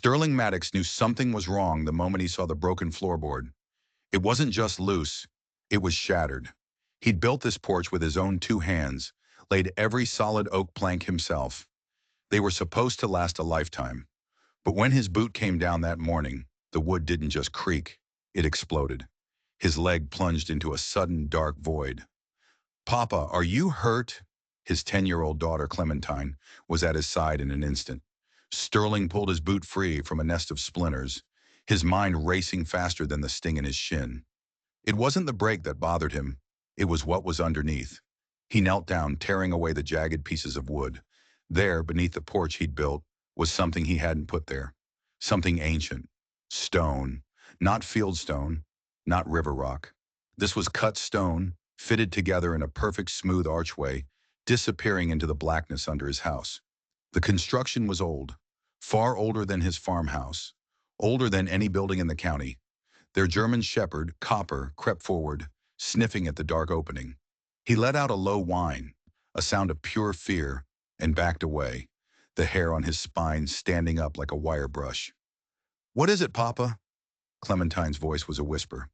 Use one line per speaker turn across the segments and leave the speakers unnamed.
Sterling Maddox knew something was wrong the moment he saw the broken floorboard. It wasn't just loose, it was shattered. He'd built this porch with his own two hands, laid every solid oak plank himself. They were supposed to last a lifetime. But when his boot came down that morning, the wood didn't just creak, it exploded. His leg plunged into a sudden dark void. "Papa, are you hurt?" His 10-year-old daughter, Clementine, was at his side in an instant. Sterling pulled his boot free from a nest of splinters, his mind racing faster than the sting in his shin. It wasn't the break that bothered him, it was what was underneath. He knelt down, tearing away the jagged pieces of wood. There, beneath the porch he'd built, was something he hadn't put there. Something ancient. Stone. Not fieldstone, not river rock. This was cut stone, fitted together in a perfect smooth archway, disappearing into the blackness under his house. The construction was old, far older than his farmhouse, older than any building in the county. Their German shepherd, Copper, crept forward, sniffing at the dark opening. He let out a low whine, a sound of pure fear, and backed away, the hair on his spine standing up like a wire brush. "What is it, Papa?" Clementine's voice was a whisper.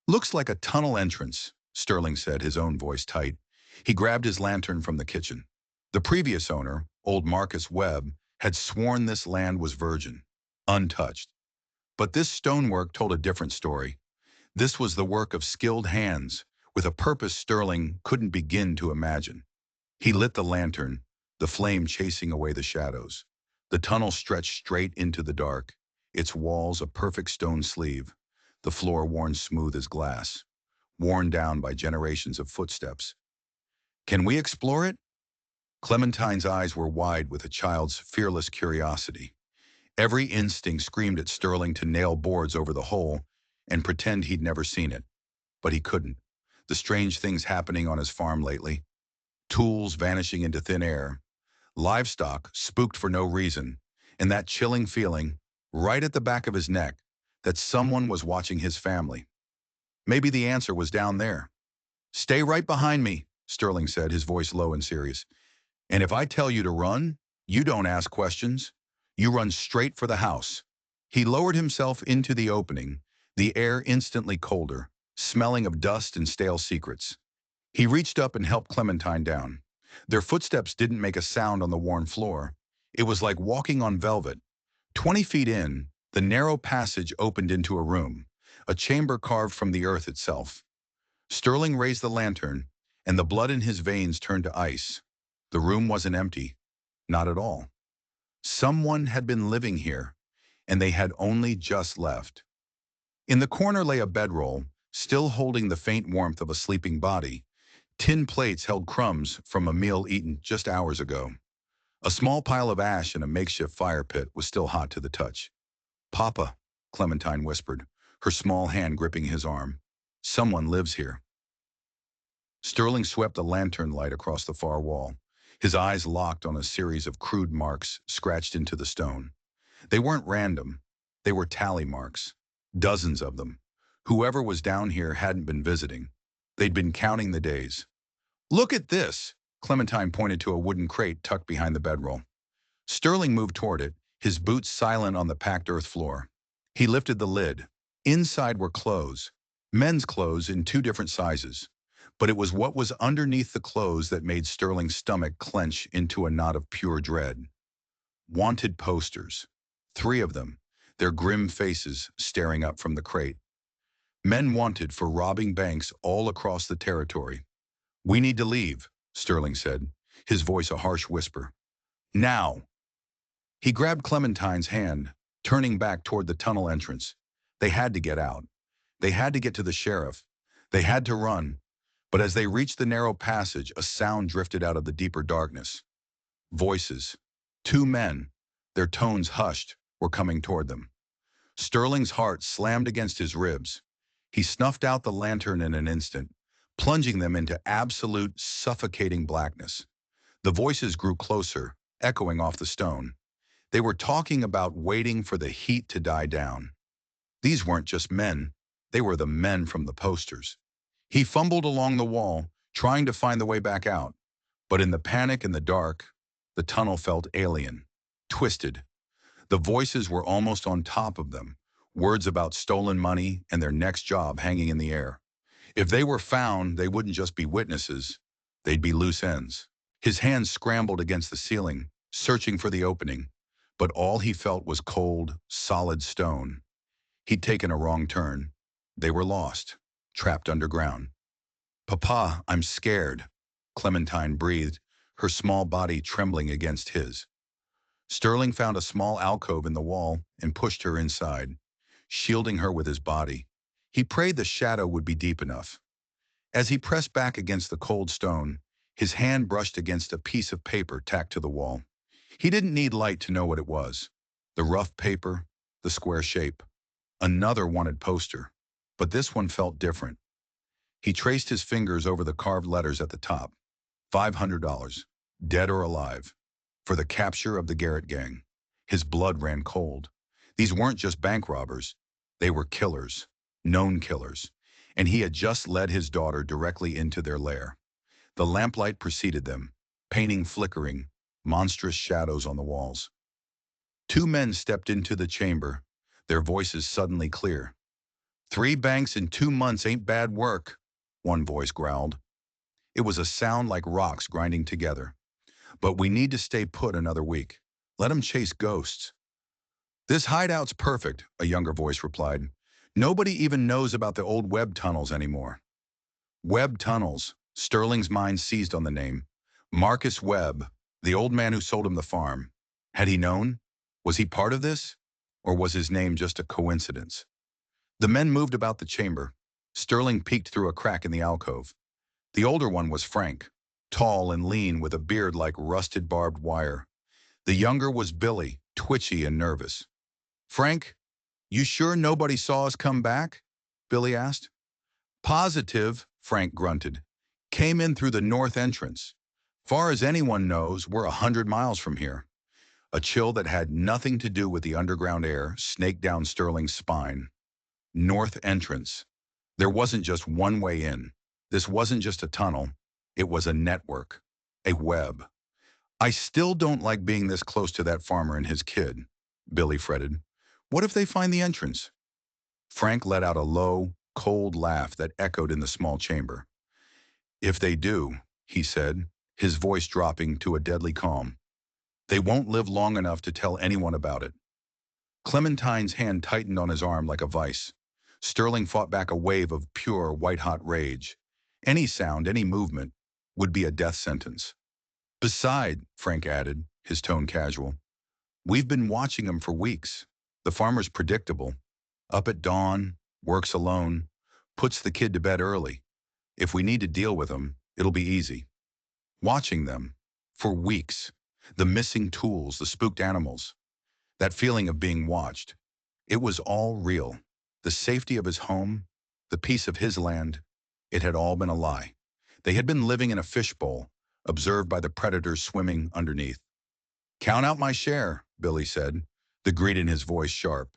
"Looks like a tunnel entrance," Sterling said, his own voice tight. He grabbed his lantern from the kitchen. The previous owner, old Marcus Webb, had sworn this land was virgin, untouched. But this stonework told a different story. This was the work of skilled hands, with a purpose Sterling couldn't begin to imagine. He lit the lantern, the flame chasing away the shadows. The tunnel stretched straight into the dark, its walls a perfect stone sleeve, the floor worn smooth as glass, worn down by generations of footsteps. "Can we explore it?" Clementine's eyes were wide with a child's fearless curiosity. Every instinct screamed at Sterling to nail boards over the hole and pretend he'd never seen it. But he couldn't. The strange things happening on his farm lately. Tools vanishing into thin air. Livestock spooked for no reason. And that chilling feeling, right at the back of his neck, that someone was watching his family. Maybe the answer was down there. "Stay right behind me," Sterling said, his voice low and serious. "And if I tell you to run, you don't ask questions. You run straight for the house." He lowered himself into the opening, the air instantly colder, smelling of dust and stale secrets. He reached up and helped Clementine down. Their footsteps didn't make a sound on the worn floor. It was like walking on velvet. 20 feet in, the narrow passage opened into a room, a chamber carved from the earth itself. Sterling raised the lantern, and the blood in his veins turned to ice. The room wasn't empty. Not at all. Someone had been living here, and they had only just left. In the corner lay a bedroll, still holding the faint warmth of a sleeping body. Tin plates held crumbs from a meal eaten just hours ago. A small pile of ash in a makeshift fire pit was still hot to the touch. "Papa," Clementine whispered, her small hand gripping his arm. "Someone lives here." Sterling swept the lantern light across the far wall, his eyes locked on a series of crude marks scratched into the stone. They weren't random. They were tally marks. Dozens of them. Whoever was down here hadn't been visiting. They'd been counting the days. "Look at this!" Clementine pointed to a wooden crate tucked behind the bedroll. Sterling moved toward it, his boots silent on the packed earth floor. He lifted the lid. Inside were clothes. Men's clothes in two different sizes. But it was what was underneath the clothes that made Sterling's stomach clench into a knot of pure dread. Wanted posters. 3 of them, their grim faces staring up from the crate. Men wanted for robbing banks all across the territory. "We need to leave," Sterling said, his voice a harsh whisper. "Now!" He grabbed Clementine's hand, turning back toward the tunnel entrance. They had to get out. They had to get to the sheriff. They had to run. But as they reached the narrow passage, a sound drifted out of the deeper darkness. Voices. 2 men, their tones hushed, were coming toward them. Sterling's heart slammed against his ribs. He snuffed out the lantern in an instant, plunging them into absolute, suffocating blackness. The voices grew closer, echoing off the stone. They were talking about waiting for the heat to die down. These weren't just men. They were the men from the posters. He fumbled along the wall, trying to find the way back out. But in the panic and the dark, the tunnel felt alien, twisted. The voices were almost on top of them, words about stolen money and their next job hanging in the air. If they were found, they wouldn't just be witnesses, they'd be loose ends. His hands scrambled against the ceiling, searching for the opening, but all he felt was cold, solid stone. He'd taken a wrong turn. They were lost, trapped underground. "Papa, I'm scared," Clementine breathed, her small body trembling against his. Sterling found a small alcove in the wall and pushed her inside, shielding her with his body. He prayed the shadow would be deep enough. As he pressed back against the cold stone, his hand brushed against a piece of paper tacked to the wall. He didn't need light to know what it was. The rough paper, the square shape. Another wanted poster, but this one felt different. He traced his fingers over the carved letters at the top. $500, dead or alive, for the capture of the Garrett gang. His blood ran cold. These weren't just bank robbers. They were killers, known killers, and he had just led his daughter directly into their lair. The lamplight preceded them, painting flickering, monstrous shadows on the walls. Two men stepped into the chamber, their voices suddenly clear. "3 banks in 2 months ain't bad work," one voice growled. It was a sound like rocks grinding together. "But we need to stay put another week. Let 'em chase ghosts." "This hideout's perfect," a younger voice replied. "Nobody even knows about the old Webb tunnels anymore." Webb tunnels. Sterling's mind seized on the name. Marcus Webb, the old man who sold him the farm. Had he known? Was he part of this? Or was his name just a coincidence? The men moved about the chamber. Sterling peeked through a crack in the alcove. The older one was Frank, tall and lean with a beard like rusted barbed wire. The younger was Billy, twitchy and nervous. "Frank, you sure nobody saw us come back?" Billy asked. "Positive," Frank grunted. "Came in through the north entrance. Far as anyone knows, we're 100 miles from here." A chill that had nothing to do with the underground air snaked down Sterling's spine. North entrance. There wasn't just one way in. This wasn't just a tunnel. It was a network, a web. "I still don't like being this close to that farmer and his kid," Billy fretted. "What if they find the entrance?" Frank let out a low, cold laugh that echoed in the small chamber. "If they do," he said, his voice dropping to a deadly calm, "they won't live long enough to tell anyone about it." Clementine's hand tightened on his arm like a vice. Sterling fought back a wave of pure, white-hot rage. Any sound, any movement, would be a death sentence. "Beside," Frank added, his tone casual, "we've been watching him for weeks. The farmer's predictable. Up at dawn, works alone, puts the kid to bed early. If we need to deal with him, it'll be easy. Watching them, for weeks. The missing tools, the spooked animals. That feeling of being watched. It was all real. The safety of his home, the peace of his land, it had all been a lie. They had been living in a fishbowl, observed by the predators swimming underneath. "Count out my share," Billy said, the greed in his voice sharp.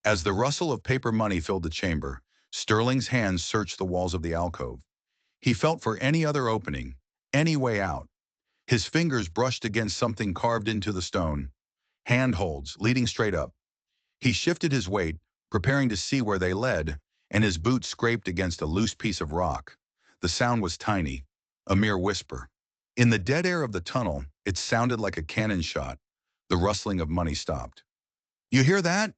As the rustle of paper money filled the chamber, Sterling's hands searched the walls of the alcove. He felt for any other opening, any way out. His fingers brushed against something carved into the stone. Handholds, leading straight up. He shifted his weight, preparing to see where they led, and his boot scraped against a loose piece of rock. The sound was tiny, a mere whisper. In the dead air of the tunnel, it sounded like a cannon shot. The rustling of money stopped. "You hear that?"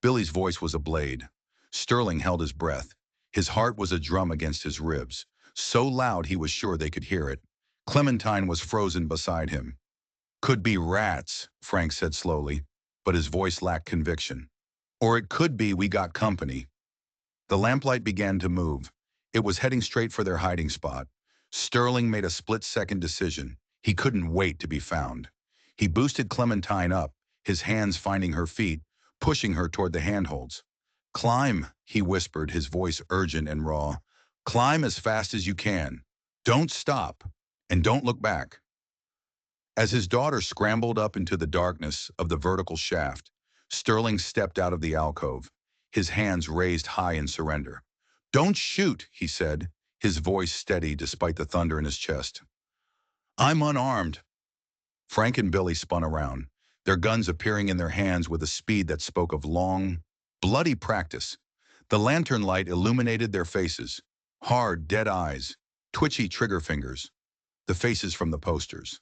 Billy's voice was a blade. Sterling held his breath. His heart was a drum against his ribs, so loud he was sure they could hear it. Clementine was frozen beside him. "Could be rats," Frank said slowly, but his voice lacked conviction. "Or it could be we got company." The lamplight began to move. It was heading straight for their hiding spot. Sterling made a split-second decision. He couldn't wait to be found. He boosted Clementine up, his hands finding her feet, pushing her toward the handholds. "Climb," he whispered, his voice urgent and raw. "Climb as fast as you can. Don't stop, and don't look back." As his daughter scrambled up into the darkness of the vertical shaft, Sterling stepped out of the alcove, his hands raised high in surrender. "Don't shoot," he said, his voice steady despite the thunder in his chest. "I'm unarmed." Frank and Billy spun around, their guns appearing in their hands with a speed that spoke of long, bloody practice. The lantern light illuminated their faces, hard, dead eyes, twitchy trigger fingers, the faces from the posters.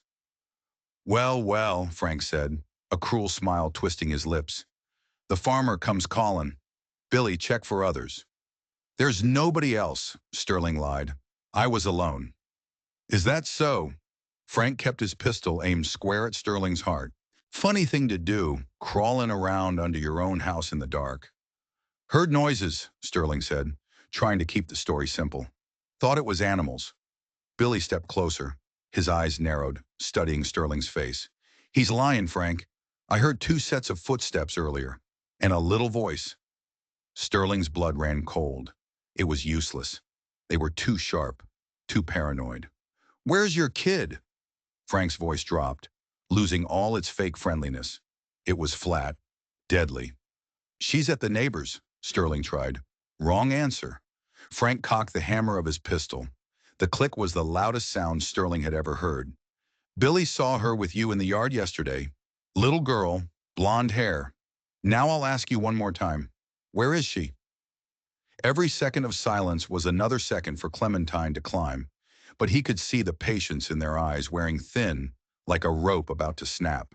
"Well, well," Frank said, a cruel smile twisting his lips. "The farmer comes calling. Billy, check for others." "There's nobody else," Sterling lied. "I was alone." "Is that so?" Frank kept his pistol aimed square at Sterling's heart. "Funny thing to do, crawling around under your own house in the dark." "Heard noises," Sterling said, trying to keep the story simple. "Thought it was animals." Billy stepped closer, his eyes narrowed, studying Sterling's face. "He's lying, Frank. I heard 2 sets of footsteps earlier, and a little voice." Sterling's blood ran cold. It was useless. They were too sharp, too paranoid. "Where's your kid?" Frank's voice dropped, losing all its fake friendliness. It was flat, deadly. "She's at the neighbor's," Sterling tried. "Wrong answer." Frank cocked the hammer of his pistol. The click was the loudest sound Sterling had ever heard. "Billy saw her with you in the yard yesterday. Little girl, blonde hair. Now I'll ask you one more time. Where is she?" Every second of silence was another second for Clementine to climb, but he could see the patience in their eyes wearing thin, like a rope about to snap.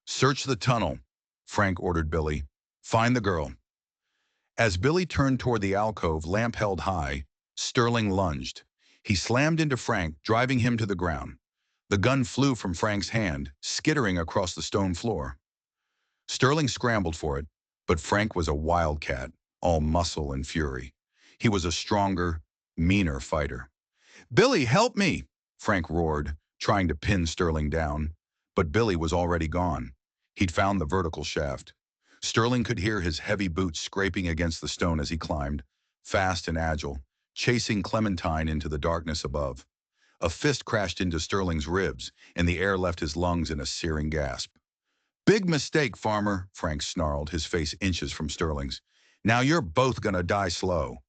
"Search the tunnel," Frank ordered Billy. "Find the girl." As Billy turned toward the alcove, lamp held high, Sterling lunged. He slammed into Frank, driving him to the ground. The gun flew from Frank's hand, skittering across the stone floor. Sterling scrambled for it, but Frank was a wildcat, all muscle and fury. He was a stronger, meaner fighter. "Billy, help me!" Frank roared, trying to pin Sterling down. But Billy was already gone. He'd found the vertical shaft. Sterling could hear his heavy boots scraping against the stone as he climbed, fast and agile, chasing Clementine into the darkness above. A fist crashed into Sterling's ribs, and the air left his lungs in a searing gasp. "Big mistake, farmer," Frank snarled, his face inches from Sterling's. "Now you're both gonna die slow."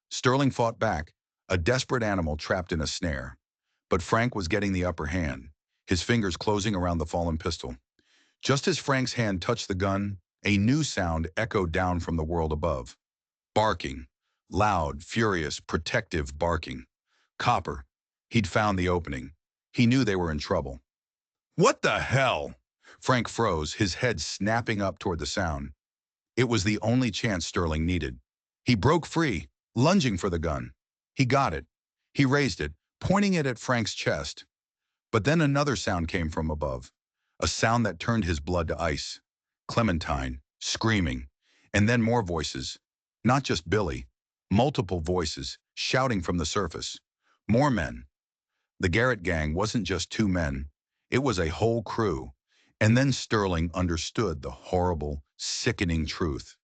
Sterling fought back, a desperate animal trapped in a snare. But Frank was getting the upper hand, his fingers closing around the fallen pistol. Just as Frank's hand touched the gun, a new sound echoed down from the world above. Barking. Loud, furious, protective barking. Copper. He'd found the opening. He knew they were in trouble. "What the hell?" Frank froze, his head snapping up toward the sound. It was the only chance Sterling needed. He broke free, lunging for the gun. He got it. He raised it, pointing it at Frank's chest. But then another sound came from above, a sound that turned his blood to ice. Clementine, screaming, and then more voices. Not just Billy, multiple voices, shouting from the surface. More men. The Garrett gang wasn't just 2 men, it was a whole crew. And then Sterling understood the horrible, sickening truth.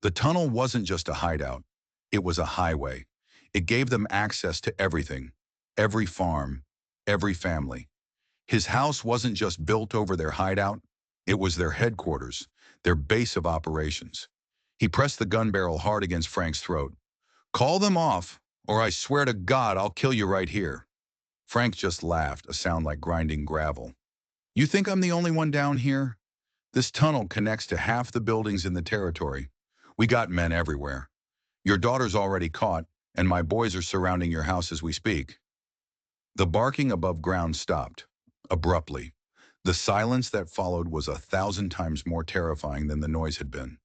The tunnel wasn't just a hideout, it was a highway. It gave them access to everything, every farm, every family. His house wasn't just built over their hideout, it was their headquarters, their base of operations. He pressed the gun barrel hard against Frank's throat. "Call them off, or I swear to God I'll kill you right here." Frank just laughed, a sound like grinding gravel. "You think I'm the only one down here? This tunnel connects to half the buildings in the territory. We got men everywhere. Your daughter's already caught, and my boys are surrounding your house as we speak." The barking above ground stopped, abruptly. The silence that followed was 1,000 times more terrifying than the noise had been.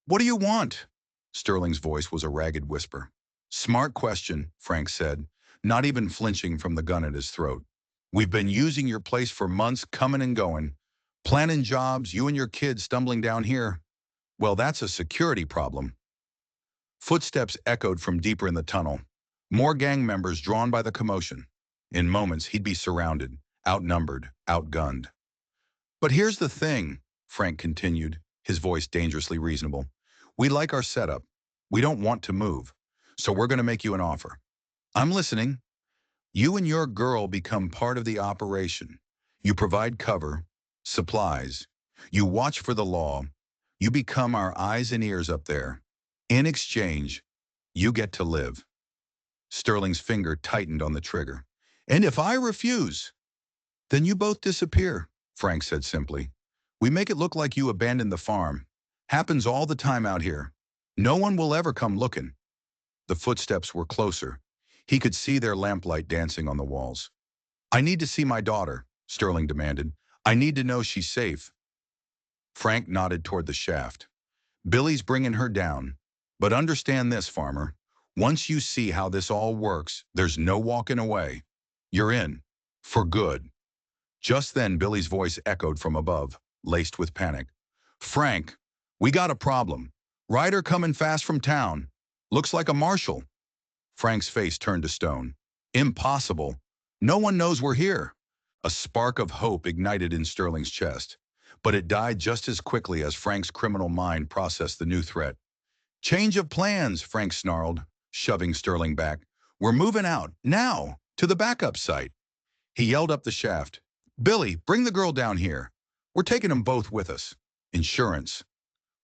"What do you want?" Sterling's voice was a ragged whisper. "Smart question," Frank said, not even flinching from the gun at his throat. "We've been using your place for months, coming and going. Planning jobs, you and your kids stumbling down here. Well, that's a security problem." Footsteps echoed from deeper in the tunnel. More gang members drawn by the commotion. In moments, he'd be surrounded, outnumbered, outgunned. "But here's the thing," Frank continued, his voice dangerously reasonable. "We like our setup. We don't want to move. So we're going to make you an offer." "I'm listening." "You and your girl become part of the operation. You provide cover, supplies. You watch for the law. You become our eyes and ears up there. In exchange, you get to live." Sterling's finger tightened on the trigger. "And if I refuse?" "Then you both disappear," Frank said simply. We make it look like you abandoned the farm. Happens all the time out here. No one will ever come looking." The footsteps were closer. He could see their lamplight dancing on the walls. "I need to see my daughter," Sterling demanded. "I need to know she's safe." Frank nodded toward the shaft. "Billy's bringing her down. But understand this, farmer. Once you see how this all works, there's no walking away. You're in. For good." Just then, Billy's voice echoed from above, laced with panic. "Frank, we got a problem. Rider coming fast from town. Looks like a marshal." Frank's face turned to stone. "Impossible. No one knows we're here." A spark of hope ignited in Sterling's chest, but it died just as quickly as Frank's criminal mind processed the new threat. "Change of plans," Frank snarled, shoving Sterling back. "We're moving out, now, to the backup site." He yelled up the shaft. "Billy, bring the girl down here. We're taking them both with us. Insurance."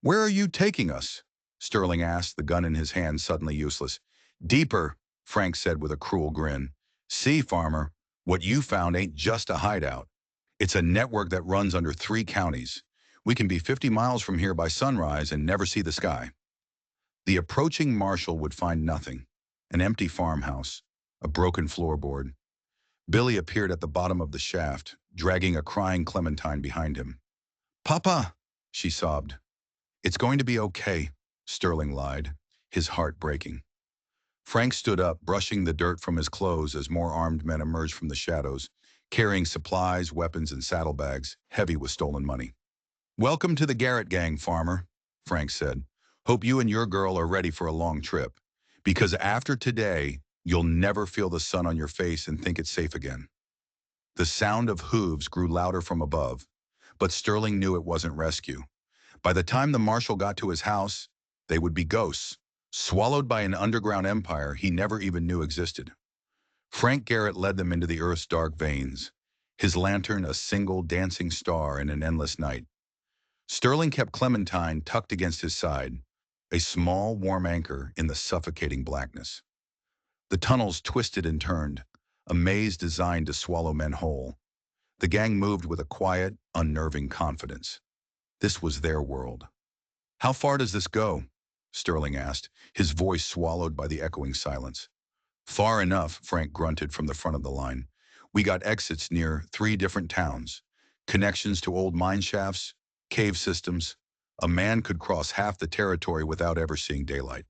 "Where are you taking us?" Sterling asked, the gun in his hand suddenly useless. "Deeper," Frank said with a cruel grin. "See, farmer, what you found ain't just a hideout. It's a network that runs under 3 counties. We can be 50 miles from here by sunrise and never see the sky." The approaching marshal would find nothing. An empty farmhouse, a broken floorboard. Billy appeared at the bottom of the shaft, dragging a crying Clementine behind him. "Papa," she sobbed. "It's going to be okay," Sterling lied, his heart breaking. Frank stood up, brushing the dirt from his clothes as more armed men emerged from the shadows, carrying supplies, weapons, and saddlebags, heavy with stolen money. "Welcome to the Garrett gang, farmer," Frank said. "Hope you and your girl are ready for a long trip. Because after today, you'll never feel the sun on your face and think it's safe again." The sound of hooves grew louder from above, but Sterling knew it wasn't rescue. By the time the marshal got to his house, they would be ghosts, swallowed by an underground empire he never even knew existed. Frank Garrett led them into the earth's dark veins, his lantern a single dancing star in an endless night. Sterling kept Clementine tucked against his side, a small, warm anchor in the suffocating blackness. The tunnels twisted and turned, a maze designed to swallow men whole. The gang moved with a quiet, unnerving confidence. This was their world. "How far does this go?" Sterling asked, his voice swallowed by the echoing silence. "Far enough," Frank grunted from the front of the line. "We got exits near 3 different towns, connections to old mine shafts, cave systems. A man could cross half the territory without ever seeing daylight."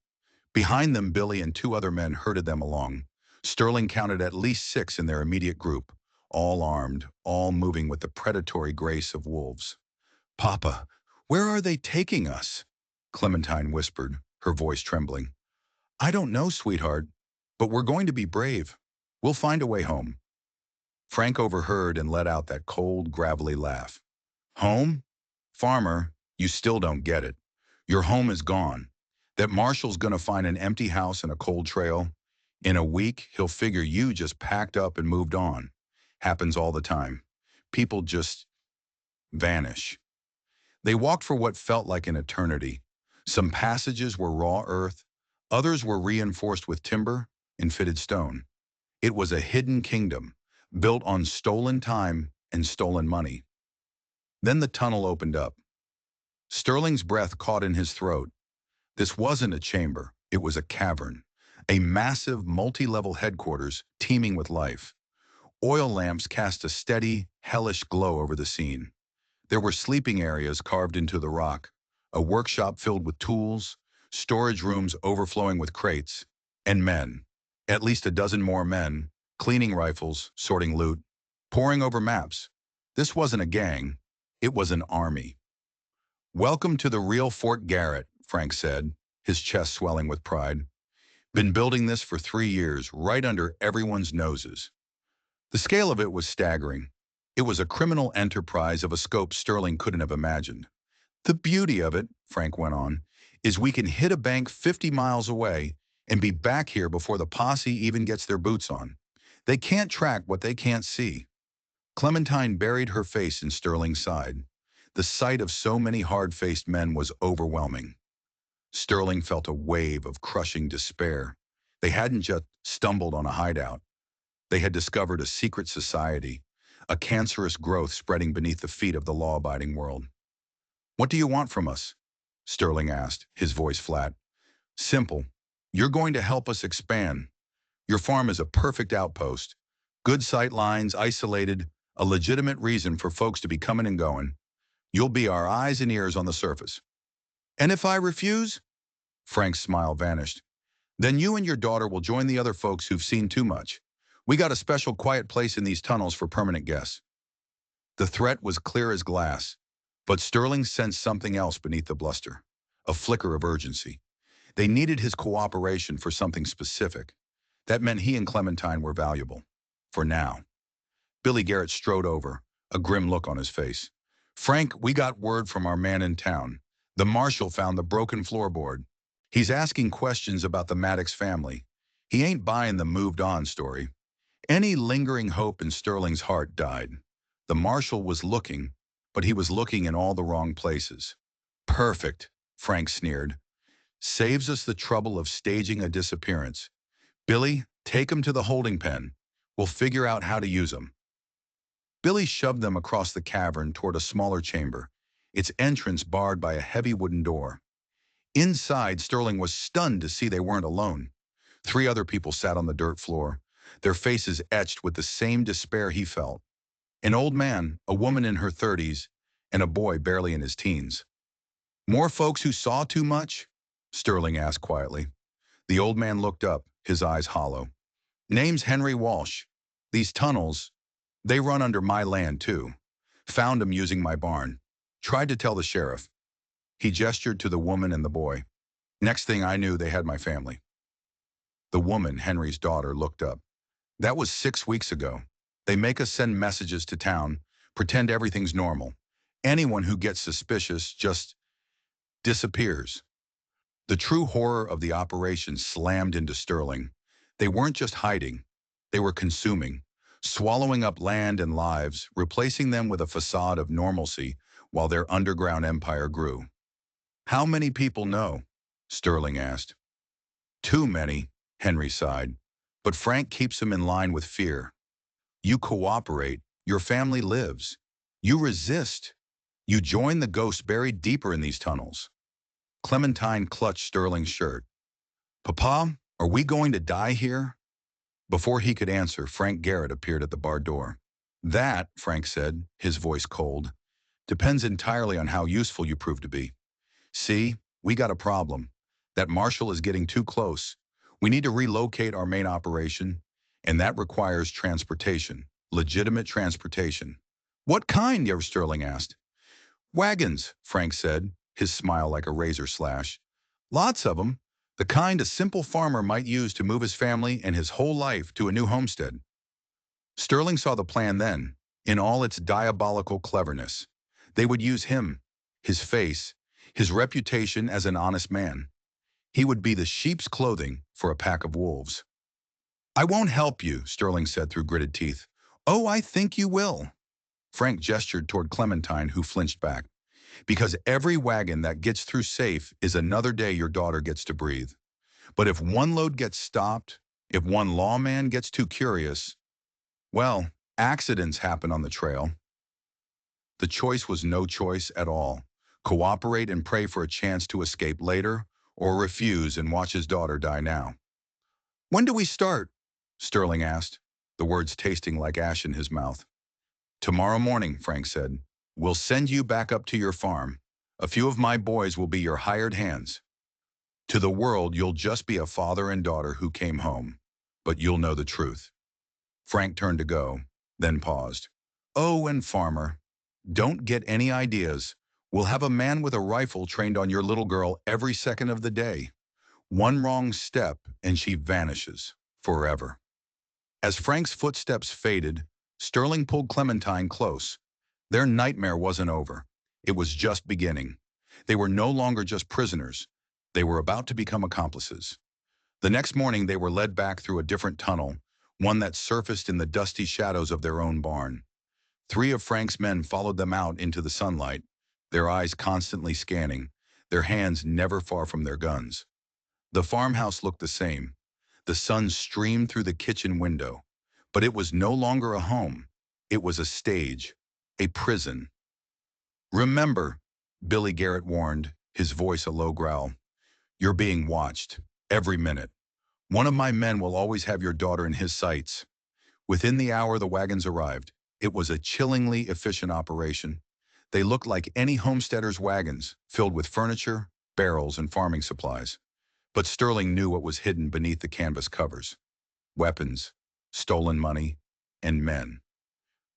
Behind them, Billy and 2 other men herded them along. Sterling counted at least 6 in their immediate group, all armed, all moving with the predatory grace of wolves. "Papa, where are they taking us?" Clementine whispered, her voice trembling. "I don't know, sweetheart, but we're going to be brave. We'll find a way home." Frank overheard and let out that cold, gravelly laugh. "Home? Farmer, you still don't get it. Your home is gone. That marshal's gonna find an empty house and a cold trail. In a week, he'll figure you just packed up and moved on. Happens all the time. People just vanish." They walked for what felt like an eternity. Some passages were raw earth, others were reinforced with timber and fitted stone. It was a hidden kingdom, built on stolen time and stolen money. Then the tunnel opened up. Sterling's breath caught in his throat. This wasn't a chamber, it was a cavern, a massive multi-level headquarters teeming with life. Oil lamps cast a steady, hellish glow over the scene. There were sleeping areas carved into the rock, a workshop filled with tools, storage rooms overflowing with crates, and men, at least a dozen more men, cleaning rifles, sorting loot, poring over maps. This wasn't a gang, it was an army. "Welcome to the real Fort Garrett," Frank said, his chest swelling with pride. "Been building this for 3 years, right under everyone's noses." The scale of it was staggering. It was a criminal enterprise of a scope Sterling couldn't have imagined. "The beauty of it," Frank went on, "is we can hit a bank 50 miles away and be back here before the posse even gets their boots on. They can't track what they can't see." Clementine buried her face in Sterling's side. The sight of so many hard-faced men was overwhelming. Sterling felt a wave of crushing despair. They hadn't just stumbled on a hideout. They had discovered a secret society, a cancerous growth spreading beneath the feet of the law-abiding world. What do you want from us? Sterling asked, his voice flat. Simple. You're going to help us expand. Your farm is a perfect outpost. Good sight lines, isolated, a legitimate reason for folks to be coming and going. You'll be our eyes and ears on the surface. And if I refuse? Frank's smile vanished. Then you and your daughter will join the other folks who've seen too much. We got a special quiet place in these tunnels for permanent guests. The threat was clear as glass, but Sterling sensed something else beneath the bluster, a flicker of urgency. They needed his cooperation for something specific. That meant he and Clementine were valuable. For now. Billy Garrett strode over, a grim look on his face. Frank, we got word from our man in town. The marshal found the broken floorboard. He's asking questions about the Maddox family. He ain't buying the moved on story. Any lingering hope in Sterling's heart died. The marshal was looking, but he was looking in all the wrong places. Perfect, Frank sneered. Saves us the trouble of staging a disappearance. Billy, take him to the holding pen. We'll figure out how to use him. Billy shoved them across the cavern toward a smaller chamber, its entrance barred by a heavy wooden door. Inside, Sterling was stunned to see they weren't alone. 3 other people sat on the dirt floor, their faces etched with the same despair he felt. An old man, a woman in her 30s, and a boy barely in his teens. More folks who saw too much? Sterling asked quietly. The old man looked up, his eyes hollow. Name's Henry Walsh. These tunnels, they run under my land too. Found them using my barn. Tried to tell the sheriff. He gestured to the woman and the boy. Next thing I knew, they had my family. The woman, Henry's daughter, looked up. That was 6 weeks ago. They make us send messages to town, pretend everything's normal. Anyone who gets suspicious just disappears. The true horror of the operation slammed into Sterling. They weren't just hiding. They were consuming, swallowing up land and lives, replacing them with a facade of normalcy while their underground empire grew. How many people know? Sterling asked. Too many, Henry sighed. But Frank keeps them in line with fear. You cooperate, your family lives. You resist. You join the ghosts buried deeper in these tunnels. Clementine clutched Sterling's shirt. Papa, are we going to die here? Before he could answer, Frank Garrett appeared at the bar door. That, Frank said, his voice cold, depends entirely on how useful you prove to be. See, we got a problem. That marshal is getting too close. We need to relocate our main operation, and that requires transportation, legitimate transportation. What kind? Sterling asked. Wagons, Frank said, his smile like a razor slash. Lots of them, the kind a simple farmer might use to move his family and his whole life to a new homestead. Sterling saw the plan then, in all its diabolical cleverness. They would use him, his face, his reputation as an honest man. He would be the sheep's clothing for a pack of wolves. I won't help you, Sterling said through gritted teeth. Oh, I think you will. Frank gestured toward Clementine, who flinched back. Because every wagon that gets through safe is another day your daughter gets to breathe. But if one load gets stopped, if one lawman gets too curious, well, accidents happen on the trail. The choice was no choice at all. Cooperate and pray for a chance to escape later, or refuse and watch his daughter die now. When do we start? Sterling asked, the words tasting like ash in his mouth. Tomorrow morning, Frank said. We'll send you back up to your farm. A few of my boys will be your hired hands. To the world, you'll just be a father and daughter who came home. But you'll know the truth. Frank turned to go, then paused. Oh, and farmer, don't get any ideas. We'll have a man with a rifle trained on your little girl every second of the day. One wrong step, and she vanishes forever. As Frank's footsteps faded, Sterling pulled Clementine close. Their nightmare wasn't over. It was just beginning. They were no longer just prisoners. They were about to become accomplices. The next morning, they were led back through a different tunnel, one that surfaced in the dusty shadows of their own barn. 3 of Frank's men followed them out into the sunlight, their eyes constantly scanning, their hands never far from their guns. The farmhouse looked the same. The sun streamed through the kitchen window. But it was no longer a home. It was a stage, a prison. Remember, Billy Garrett warned, his voice a low growl. You're being watched. Every minute. One of my men will always have your daughter in his sights. Within the hour the wagons arrived, it was a chillingly efficient operation. They looked like any homesteader's wagons, filled with furniture, barrels, and farming supplies. But Sterling knew what was hidden beneath the canvas covers. Weapons, stolen money, and men.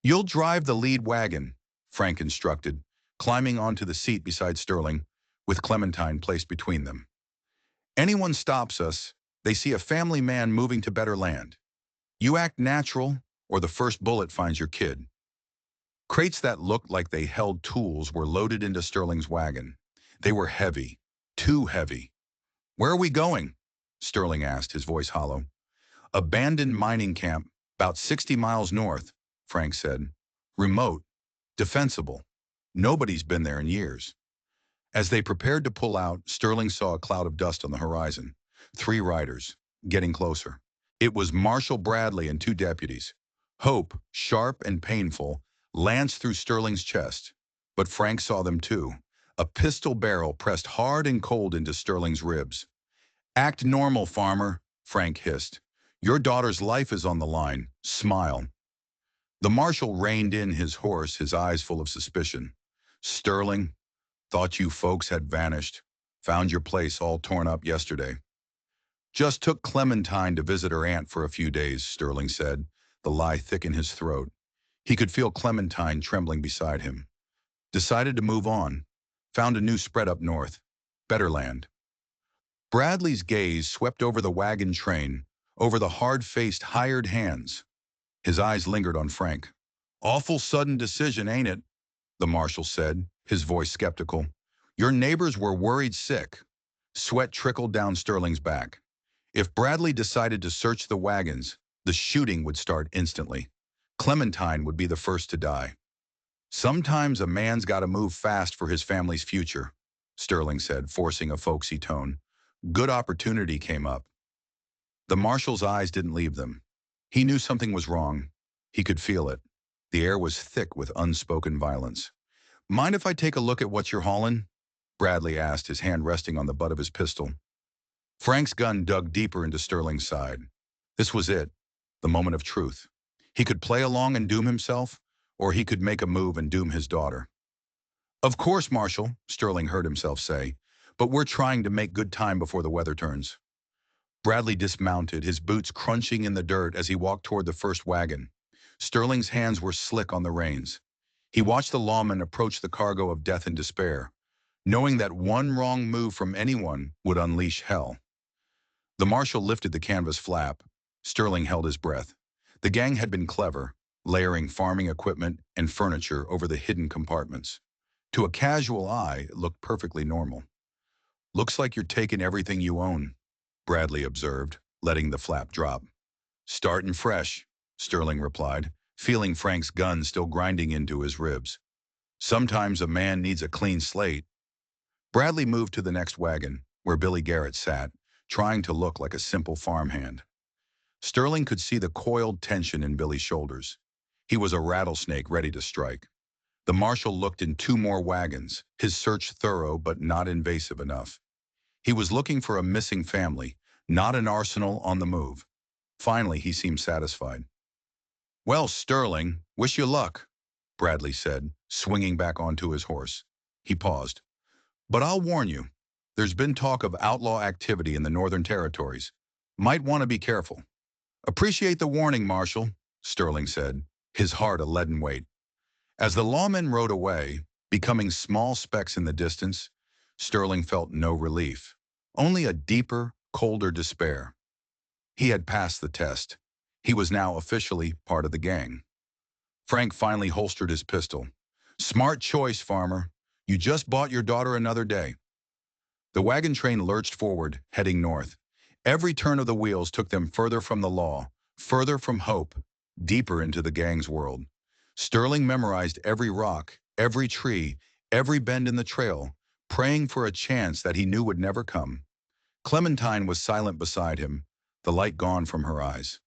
You'll drive the lead wagon, Frank instructed, climbing onto the seat beside Sterling, with Clementine placed between them. Anyone stops us, they see a family man moving to better land. You act natural, or the first bullet finds your kid. Crates that looked like they held tools were loaded into Sterling's wagon. They were heavy, too heavy. Where are we going? Sterling asked, his voice hollow. Abandoned mining camp, about 60 miles north, Frank said. Remote, defensible. Nobody's been there in years. As they prepared to pull out, Sterling saw a cloud of dust on the horizon. 3 riders, getting closer. It was Marshal Bradley and 2 deputies. Hope, sharp and painful, lanced through Sterling's chest. But Frank saw them too. A pistol barrel pressed hard and cold into Sterling's ribs. Act normal, farmer, Frank hissed. Your daughter's life is on the line. Smile. The marshal reined in his horse, his eyes full of suspicion. Sterling, thought you folks had vanished. Found your place all torn up yesterday. Just took Clementine to visit her aunt for a few days, Sterling said, the lie thick in his throat. He could feel Clementine trembling beside him. Decided to move on. Found a new spread up north. Better land. Bradley's gaze swept over the wagon train, over the hard-faced hired hands. His eyes lingered on Frank. Awful sudden decision, ain't it? The marshal said, his voice skeptical. Your neighbors were worried sick. Sweat trickled down Sterling's back. If Bradley decided to search the wagons, the shooting would start instantly. Clementine would be the first to die. Sometimes a man's got to move fast for his family's future, Sterling said, forcing a folksy tone. Good opportunity came up. The marshal's eyes didn't leave them. He knew something was wrong. He could feel it. The air was thick with unspoken violence. Mind if I take a look at what you're hauling? Bradley asked, his hand resting on the butt of his pistol. Frank's gun dug deeper into Sterling's side. This was it, the moment of truth. He could play along and doom himself, or he could make a move and doom his daughter. Of course, Marshal, Sterling heard himself say, but we're trying to make good time before the weather turns. Bradley dismounted, his boots crunching in the dirt as he walked toward the first wagon. Sterling's hands were slick on the reins. He watched the lawman approach the cargo of death and despair, knowing that one wrong move from anyone would unleash hell. The marshal lifted the canvas flap. Sterling held his breath. The gang had been clever, layering farming equipment and furniture over the hidden compartments. To a casual eye, it looked perfectly normal. Looks like you're taking everything you own, Bradley observed, letting the flap drop. Starting fresh, Sterling replied, feeling Frank's gun still grinding into his ribs. Sometimes a man needs a clean slate. Bradley moved to the next wagon, where Billy Garrett sat, trying to look like a simple farmhand. Sterling could see the coiled tension in Billy's shoulders. He was a rattlesnake ready to strike. The marshal looked in 2 more wagons, his search thorough but not invasive enough. He was looking for a missing family, not an arsenal on the move. Finally, he seemed satisfied. Well, Sterling, wish you luck, Bradley said, swinging back onto his horse. He paused. But I'll warn you, there's been talk of outlaw activity in the Northern Territories. Might want to be careful. Appreciate the warning, Marshal, Sterling said, his heart a leaden weight. As the lawmen rode away, becoming small specks in the distance, Sterling felt no relief, only a deeper, colder despair. He had passed the test. He was now officially part of the gang. Frank finally holstered his pistol. Smart choice, farmer. You just bought your daughter another day. The wagon train lurched forward, heading north. Every turn of the wheels took them further from the law, further from hope, deeper into the gang's world. Sterling memorized every rock, every tree, every bend in the trail, praying for a chance that he knew would never come. Clementine was silent beside him, the light gone from her eyes.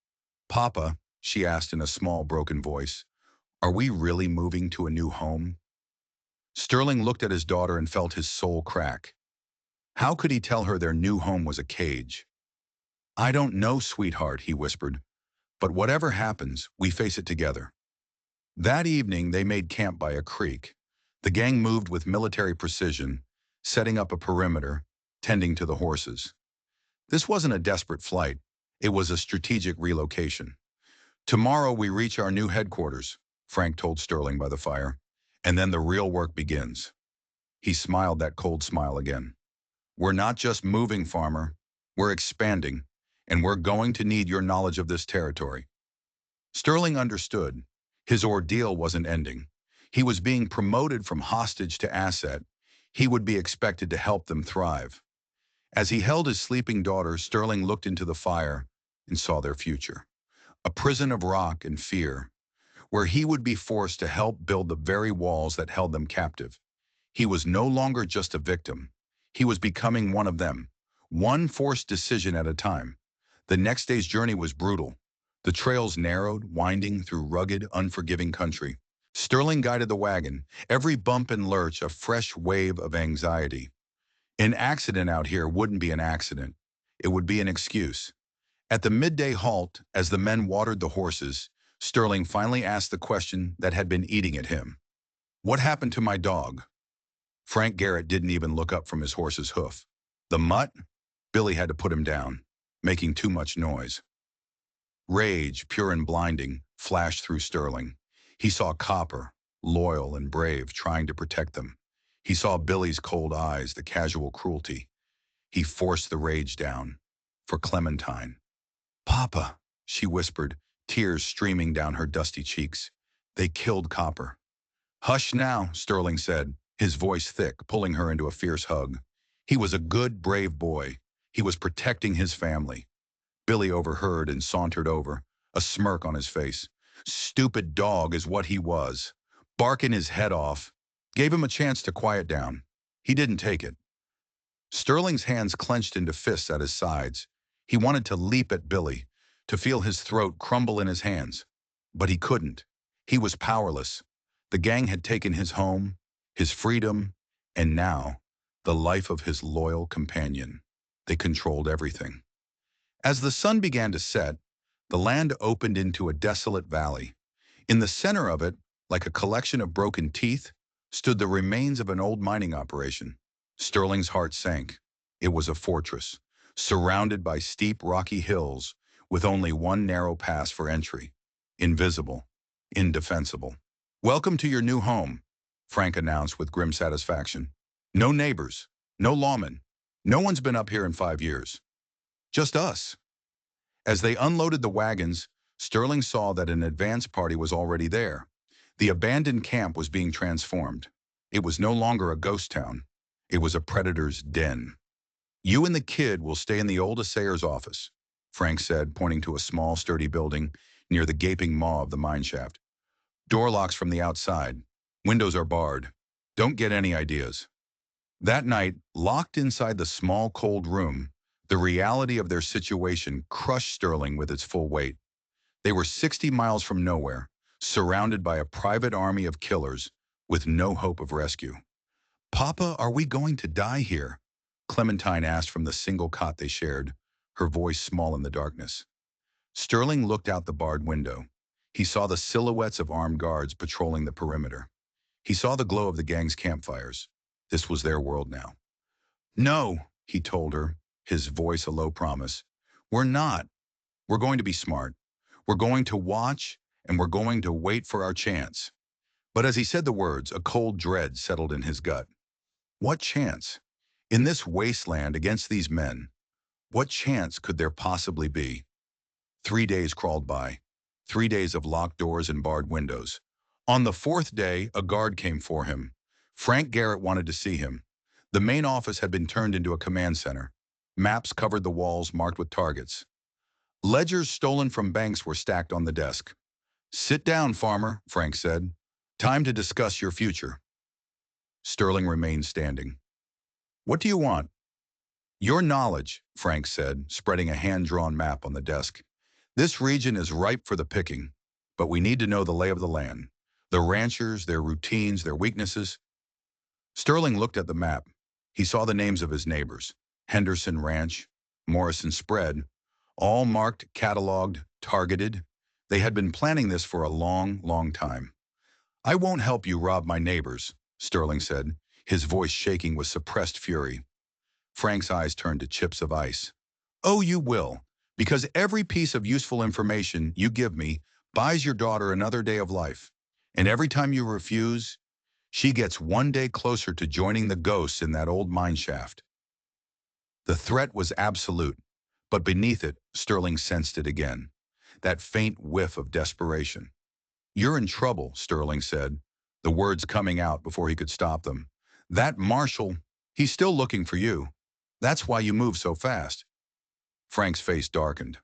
Papa, she asked in a small, broken voice, are we really moving to a new home? Sterling looked at his daughter and felt his soul crack. How could he tell her their new home was a cage? "I don't know, sweetheart," he whispered, "but whatever happens, we face it together." That evening, they made camp by a creek. The gang moved with military precision, setting up a perimeter, tending to the horses. This wasn't a desperate flight. It was a strategic relocation. "Tomorrow we reach our new headquarters," Frank told Sterling by the fire, "and then the real work begins." He smiled that cold smile again. "We're not just moving, farmer. We're expanding, and we're going to need your knowledge of this territory." Sterling understood. His ordeal wasn't ending. He was being promoted from hostage to asset. He would be expected to help them thrive. As he held his sleeping daughter, Sterling looked into the fire and saw their future. A prison of rock and fear, where he would be forced to help build the very walls that held them captive. He was no longer just a victim. He was becoming one of them, one forced decision at a time. The next day's journey was brutal. The trails narrowed, winding through rugged, unforgiving country. Sterling guided the wagon, every bump and lurch a fresh wave of anxiety. An accident out here wouldn't be an accident. It would be an excuse. At the midday halt, as the men watered the horses, Sterling finally asked the question that had been eating at him. "What happened to my dog?" Frank Garrett didn't even look up from his horse's hoof. "The mutt?" Billy had to put him down, making too much noise. Rage, pure and blinding, flashed through Sterling. He saw Copper, loyal and brave, trying to protect them. He saw Billy's cold eyes, the casual cruelty. He forced the rage down. For Clementine. "Papa," she whispered, tears streaming down her dusty cheeks. "They killed Copper." "Hush now," Sterling said, his voice thick, pulling her into a fierce hug. He was a good, brave boy. He was protecting his family. Billy overheard and sauntered over, a smirk on his face. Stupid dog is what he was. Barking his head off. Gave him a chance to quiet down. He didn't take it. Sterling's hands clenched into fists at his sides. He wanted to leap at Billy, to feel his throat crumble in his hands. But he couldn't. He was powerless. The gang had taken his home, his freedom, and now, the life of his loyal companion. They controlled everything. As the sun began to set, the land opened into a desolate valley. In the center of it, like a collection of broken teeth, stood the remains of an old mining operation. Sterling's heart sank. It was a fortress, surrounded by steep, rocky hills, with only one narrow pass for entry. Invisible, indefensible. "Welcome to your new home," Frank announced with grim satisfaction. "No neighbors, no lawmen. No one's been up here in 5 years. Just us." As they unloaded the wagons, Sterling saw that an advance party was already there. The abandoned camp was being transformed. It was no longer a ghost town. It was a predator's den. "You and the kid will stay in the old assayer's office," Frank said, pointing to a small, sturdy building near the gaping maw of the mine shaft. "Door locks from the outside. Windows are barred. Don't get any ideas." That night, locked inside the small, cold room, the reality of their situation crushed Sterling with its full weight. They were 60 miles from nowhere, surrounded by a private army of killers with no hope of rescue. "Papa, are we going to die here?" Clementine asked from the single cot they shared, her voice small in the darkness. Sterling looked out the barred window. He saw the silhouettes of armed guards patrolling the perimeter. He saw the glow of the gang's campfires. This was their world now. "No," he told her, his voice a low promise. "We're not. We're going to be smart. We're going to watch, and we're going to wait for our chance." But as he said the words, a cold dread settled in his gut. What chance? In this wasteland against these men, what chance could there possibly be? 3 days crawled by. 3 days of locked doors and barred windows. On the fourth day, a guard came for him. Frank Garrett wanted to see him. The main office had been turned into a command center. Maps covered the walls marked with targets. Ledgers stolen from banks were stacked on the desk. "Sit down, farmer," Frank said. "Time to discuss your future." Sterling remained standing. "What do you want?" "Your knowledge," Frank said, spreading a hand-drawn map on the desk. "This region is ripe for the picking, but we need to know the lay of the land. The ranchers, their routines, their weaknesses." Sterling looked at the map. He saw the names of his neighbors: Henderson Ranch, Morrison Spread, all marked, cataloged, targeted. They had been planning this for a long, long time. "I won't help you rob my neighbors," Sterling said, his voice shaking with suppressed fury. Frank's eyes turned to chips of ice. "Oh, you will, because every piece of useful information you give me buys your daughter another day of life. And every time you refuse, she gets one day closer to joining the ghosts in that old mine shaft." The threat was absolute, but beneath it, Sterling sensed it again. That faint whiff of desperation. "You're in trouble," Sterling said, the words coming out before he could stop them. "That Marshall, he's still looking for you. That's why you move so fast." Frank's face darkened.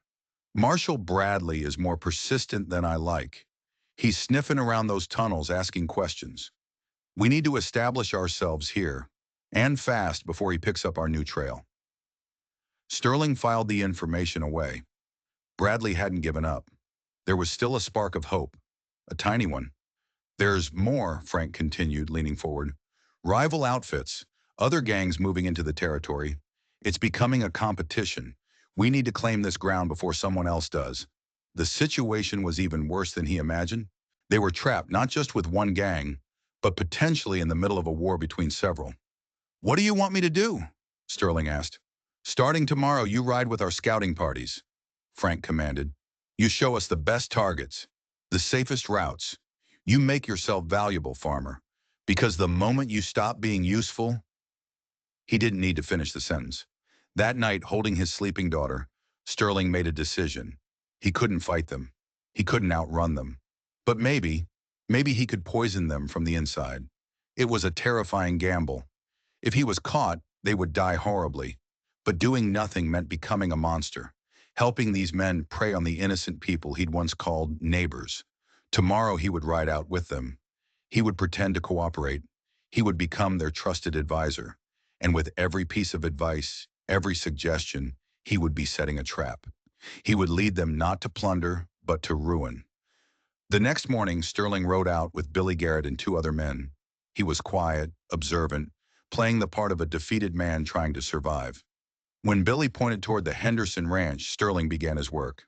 "Marshall Bradley is more persistent than I like. He's sniffing around those tunnels asking questions. We need to establish ourselves here, and fast, before he picks up our new trail." Sterling filed the information away. Bradley hadn't given up. There was still a spark of hope, a tiny one. "There's more," Frank continued, leaning forward. "Rival outfits, other gangs moving into the territory. It's becoming a competition. We need to claim this ground before someone else does." The situation was even worse than he imagined. They were trapped not just with one gang, but potentially in the middle of a war between several. "What do you want me to do?" Sterling asked. "Starting tomorrow, you ride with our scouting parties," Frank commanded. "You show us the best targets, the safest routes. You make yourself valuable, farmer, because the moment you stop being useful—" He didn't need to finish the sentence. That night, holding his sleeping daughter, Sterling made a decision. He couldn't fight them. He couldn't outrun them. But maybe he could poison them from the inside. It was a terrifying gamble. If he was caught, they would die horribly. But doing nothing meant becoming a monster, helping these men prey on the innocent people he'd once called neighbors. Tomorrow he would ride out with them. He would pretend to cooperate. He would become their trusted advisor. And with every piece of advice, every suggestion, he would be setting a trap. He would lead them not to plunder, but to ruin. The next morning, Sterling rode out with Billy Garrett and two other men. He was quiet, observant, playing the part of a defeated man trying to survive. When Billy pointed toward the Henderson ranch, Sterling began his work.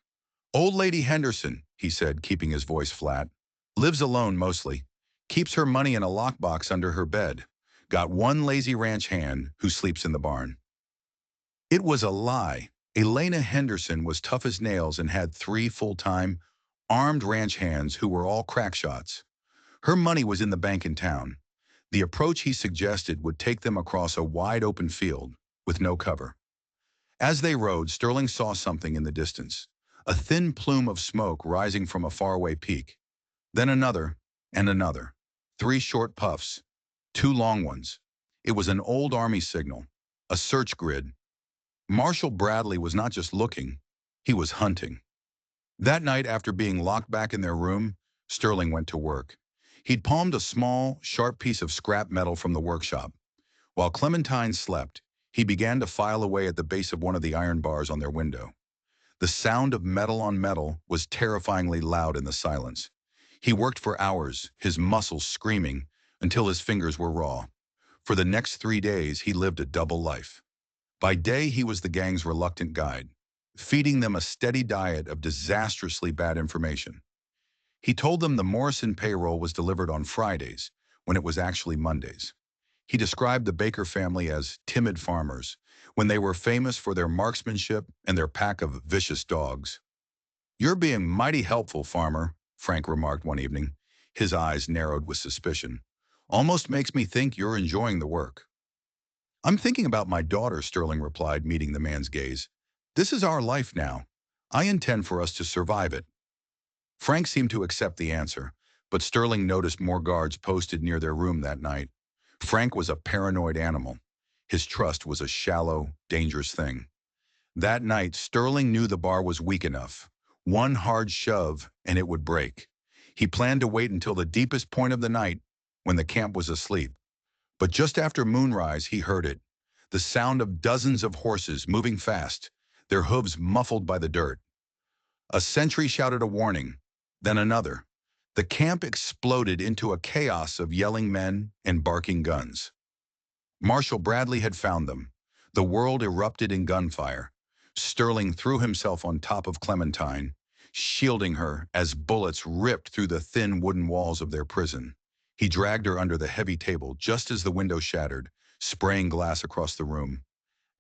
"Old Lady Henderson," he said, keeping his voice flat. "Lives alone mostly. Keeps her money in a lockbox under her bed. Got one lazy ranch hand who sleeps in the barn." It was a lie. Elena Henderson was tough as nails and had 3 full-time, armed ranch hands who were all crack shots. Her money was in the bank in town. The approach he suggested would take them across a wide open field, with no cover. As they rode, Sterling saw something in the distance, a thin plume of smoke rising from a faraway peak. Then another, and another. 3 short puffs, 2 long ones. It was an old army signal, a search grid. Marshall Bradley was not just looking, he was hunting. That night, after being locked back in their room, Sterling went to work. He'd palmed a small, sharp piece of scrap metal from the workshop. While Clementine slept, he began to file away at the base of one of the iron bars on their window. The sound of metal on metal was terrifyingly loud in the silence. He worked for hours, his muscles screaming, until his fingers were raw. For the next 3 days, he lived a double life. By day, he was the gang's reluctant guide, feeding them a steady diet of disastrously bad information. He told them the Morrison payroll was delivered on Fridays, when it was actually Mondays. He described the Baker family as timid farmers, when they were famous for their marksmanship and their pack of vicious dogs. "You're being mighty helpful, farmer," Frank remarked one evening. His eyes narrowed with suspicion. "Almost makes me think you're enjoying the work." "I'm thinking about my daughter," Sterling replied, meeting the man's gaze. "This is our life now. I intend for us to survive it." Frank seemed to accept the answer, but Sterling noticed more guards posted near their room that night. Frank was a paranoid animal. His trust was a shallow, dangerous thing. That night, Sterling knew the bar was weak enough. One hard shove, and it would break. He planned to wait until the deepest point of the night, when the camp was asleep. But just after moonrise, he heard it. The sound of dozens of horses moving fast, their hooves muffled by the dirt. A sentry shouted a warning, then another. The camp exploded into a chaos of yelling men and barking guns. Marshal Bradley had found them. The world erupted in gunfire. Sterling threw himself on top of Clementine, shielding her as bullets ripped through the thin wooden walls of their prison. He dragged her under the heavy table just as the window shattered, spraying glass across the room.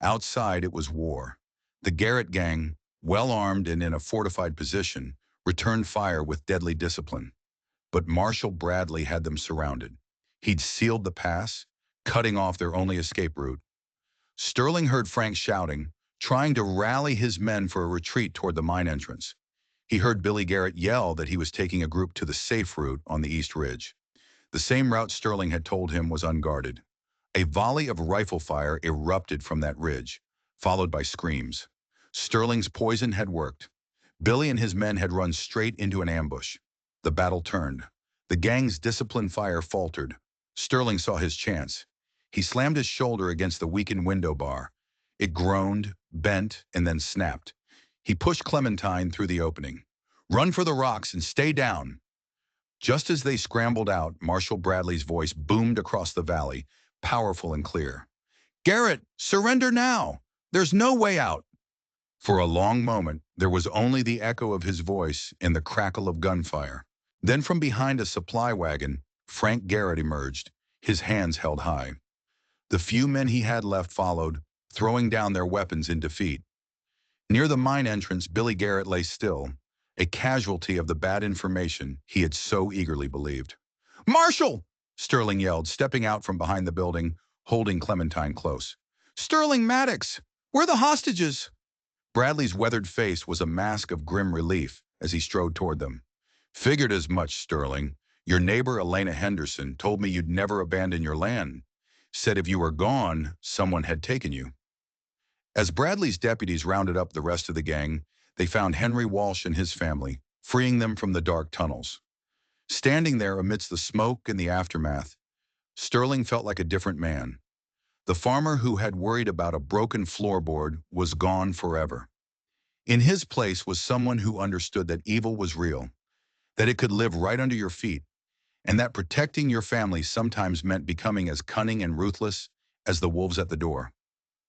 Outside, it was war. The Garrett gang, well armed and in a fortified position, returned fire with deadly discipline. But Marshal Bradley had them surrounded. He'd sealed the pass, cutting off their only escape route. Sterling heard Frank shouting, trying to rally his men for a retreat toward the mine entrance. He heard Billy Garrett yell that he was taking a group to the safe route on the East Ridge, the same route Sterling had told him was unguarded. A volley of rifle fire erupted from that ridge, followed by screams. Sterling's poison had worked. Billy and his men had run straight into an ambush. The battle turned. The gang's disciplined fire faltered. Sterling saw his chance. He slammed his shoulder against the weakened window bar. It groaned, bent, and then snapped. He pushed Clementine through the opening. "Run for the rocks and stay down." Just as they scrambled out, Marshal Bradley's voice boomed across the valley, powerful and clear. "Garrett, surrender now! There's no way out!" For a long moment, there was only the echo of his voice and the crackle of gunfire. Then from behind a supply wagon, Frank Garrett emerged, his hands held high. The few men he had left followed, throwing down their weapons in defeat. Near the mine entrance, Billy Garrett lay still, a casualty of the bad information he had so eagerly believed. "Marshal!" Sterling yelled, stepping out from behind the building, holding Clementine close. "Sterling Maddox! We're the hostages!" Bradley's weathered face was a mask of grim relief as he strode toward them. "Figured as much, Sterling. Your neighbor, Elena Henderson, told me you'd never abandon your land. Said if you were gone, someone had taken you." As Bradley's deputies rounded up the rest of the gang, they found Henry Walsh and his family, freeing them from the dark tunnels. Standing there amidst the smoke and the aftermath, Sterling felt like a different man. The farmer who had worried about a broken floorboard was gone forever. In his place was someone who understood that evil was real, that it could live right under your feet, and that protecting your family sometimes meant becoming as cunning and ruthless as the wolves at the door.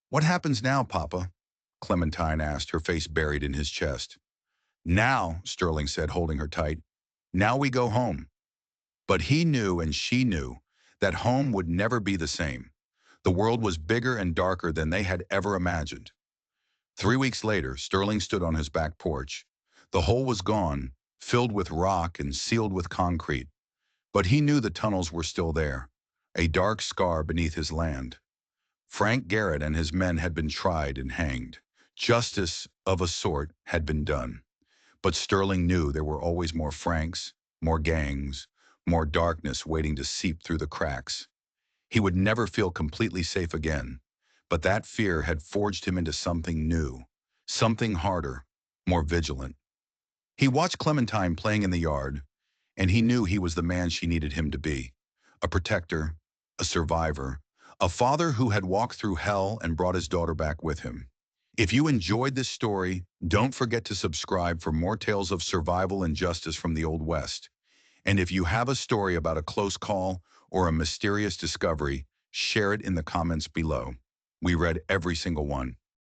"What happens now, Papa?" Clementine asked, her face buried in his chest. "Now," Sterling said, holding her tight, "now we go home." But he knew and she knew that home would never be the same. The world was bigger and darker than they had ever imagined. 3 weeks later, Sterling stood on his back porch. The hole was gone, filled with rock and sealed with concrete. But he knew the tunnels were still there, a dark scar beneath his land. Frank Garrett and his men had been tried and hanged. Justice, of a sort, had been done. But Sterling knew there were always more Franks, more gangs, more darkness waiting to seep through the cracks. He would never feel completely safe again, but that fear had forged him into something new, something harder, more vigilant. He watched Clementine playing in the yard, and he knew he was the man she needed him to be. A protector, a survivor, a father who had walked through hell and brought his daughter back with him. If you enjoyed this story, don't forget to subscribe for more tales of survival and justice from the Old West. And if you have a story about a close call or a mysterious discovery, share it in the comments below. We read every single one.